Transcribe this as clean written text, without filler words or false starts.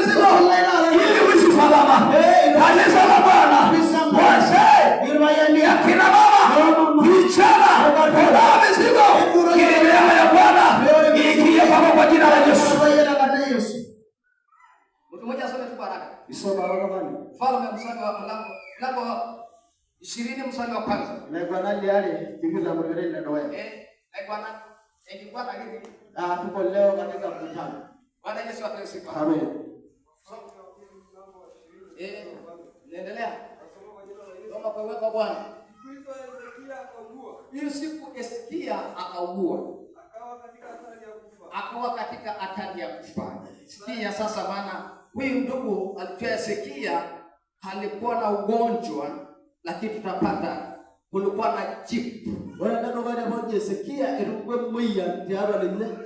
mizigo ili uishi salama. Kanisa la Bwana, wazee, akina mama, vijana, ondoa mizigo ili neema ya Bwana iingie kwa jina la Yesu. Mtu mmoja asome tu haraka. Isoma wakafanya. Falme mstari wa mlango 20 mstari wa kwanza. Na Bwana ndiye tingiza mbele na ndoa. Na Bwana ingekuwa na hivi. Tuko leo katika mkutano. Bwana Yesu apewe sifa. Amen. Naendelea. Soma kwa uwepo wa Bwana. Hiyo siku Hezekia akaugua. Akawa katika hatari ya kufa. Sikia sasa, maana huyu ndugu alitoa Hezekia alikuwa na ugonjwa, lakini tutapata kulikuwa na jibu. Wala ndio baada ya Hezekia ilikuwa mwiya ndiaba lile